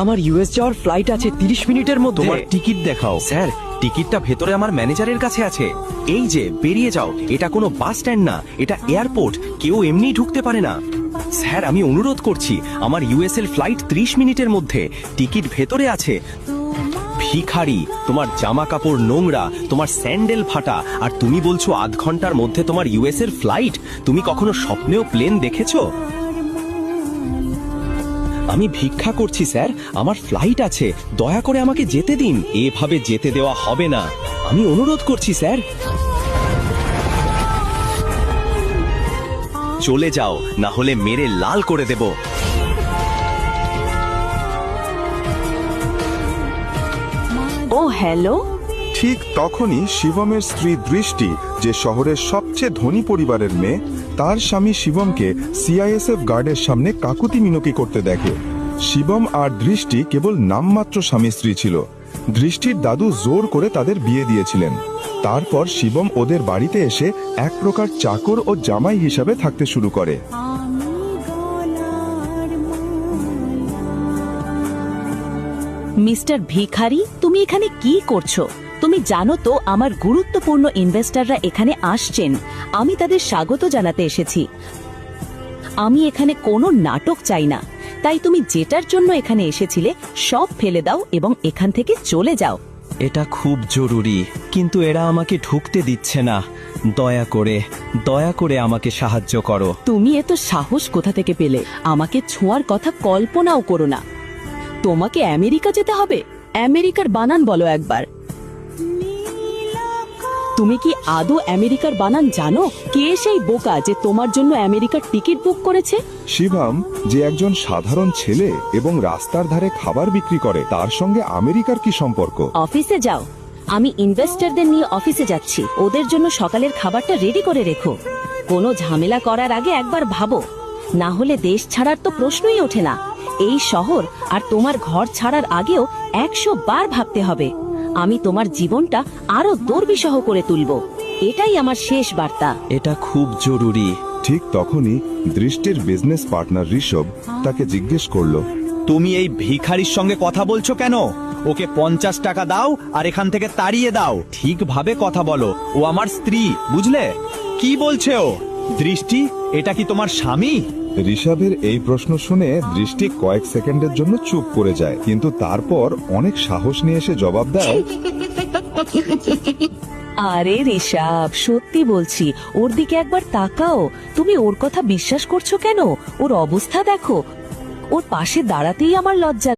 আমার ইউএস যাওয়ার ফ্লাইট আছে 30 মিনিটের মধ্যে। তোমার টিকিট দেখাও। স্যার, টিকিটটা ভেতরে আমার ম্যানেজারের কাছে আছে। এই যে, বেরিয়ে যাও। এটা কোনো বাস স্ট্যান্ড না, এটা এয়ারপোর্ট। কেউ এমনি ঢুকতে পারে না। স্যার, আমি অনুরোধ করছি, আমার ইউএস এর ফ্লাইট 30 মিনিটের মধ্যে। টিকিট ভেতরে আছে। ভিখারি, তোমার জামা কাপড় নোংরা, তোমার স্যান্ডেল ফাটা, আর তুমি বলছো আধ ঘন্টার মধ্যে তোমার ইউএস এর ফ্লাইট। তুমি কখনো স্বপ্নেও প্লেন দেখেছো? আমি ভিক্ষা করছি স্যার, আমার ফ্লাইট আছে, দয়া করে আমাকে যেতে দিন। এভাবে যেতে দেওয়া হবে না, আমি অনুরোধ করছি স্যার। চলে যাও, না হলে মেরে লাল করে দেব। ও হ্যালো। ঠিক তখনই শিবমের স্ত্রী দৃষ্টি, যে শহরের সবচেয়ে ধনী পরিবারের মেয়ে, তার স্বামী শিবমকে সিআইএসএফ গার্ডের সামনে কাকুতি মিনতি করতে দেখে। শিবম আর দৃষ্টি কেবল নামমাত্র স্বামী স্ত্রী ছিল। দৃষ্টির দাদু জোর করে তাদের বিয়ে দিয়েছিলেন। তারপর শিবম ওদের বাড়িতে এসে এক প্রকার চাকর ও জামাই হিসাবে থাকতে শুরু করে। মিস্টার ভিখারি, তুমি এখানে কি করছো? তুমি জানো তো আমার গুরুত্বপূর্ণ ইনভেস্টররা এখানে আসছেন। আমি তাদের স্বাগত জানাতে এসেছি। আমি এখানে কোনো নাটক চাই না। তাই তুমি যেটার জন্য এখানে এসেছিলে সব ফেলে দাও এবং এখান থেকে চলে যাও। এটা খুব জরুরি, কিন্তু এরা আমাকে ঢুকতে দিচ্ছে না। দয়া করে আমাকে সাহায্য করো। তুমি এত সাহস কোথা থেকে পেলে? আমাকে ছোঁয়ার কথা কল্পনাও করো না। তোমাকে আমেরিকা যেতে হবে? আমেরিকার বানান বলো একবার। তুমি কি আদৌ আমেরিকার বানান জানো? কে সেই বোকা যে তোমার জন্য আমেরিকার টিকিট বুক করেছে? শিবম, যে একজন সাধারণ ছেলে এবং রাস্তার ধারে খাবার বিক্রি করে, তার সঙ্গে আমেরিকার কি সম্পর্ক? অফিসে যাও। আমি ইনভেস্টরদের নিয়ে অফিসে যাচ্ছি। ওদের জন্য সকালের খাবারটা রেডি করে রেখো। কোনো ঝামেলা করার আগে একবার ভাবো, না হলে দেশ ছাড়ার তো প্রশ্নই ওঠে না। এই শহর আর তোমার ঘর ছাড়ার আগেও 100 বার ভাবতে হবে। আমি তোমার জীবনটা আরো দুর্বিষহ করে তুলব। এটাই আমার শেষ বার্তা। এটা খুব জরুরি। ঠিক তখনই দৃষ্টির বিজনেস পার্টনার ঋষভ তাকে জিজ্ঞেস করলো, তুমি এই ভিখারির সঙ্গে কথা বলছো কেন? ওকে 50 টাকা দাও আর এখান থেকে তাড়িয়ে দাও। ঠিকভাবে কথা বলো, ও আমার স্ত্রী, বুঝলে? কি বলছে ও? দৃষ্টি, এটা কি তোমার স্বামী? ঋষভের এই প্রশ্ন শুনে দৃষ্টি কয়েক সেকেন্ডের জন্য চুপ করে যায়, কিন্তু তারপর অনেক সাহস নিয়ে এসে জবাব দেয়, আরে ঋষভ, সত্যি বলছি, ওর দিকে একবার তাকাও। তুমি ওর কথা বিশ্বাস করছো কেন? ওর অবস্থা দেখো। ওর পাশে দাঁড়াতেই আমার লজ্জা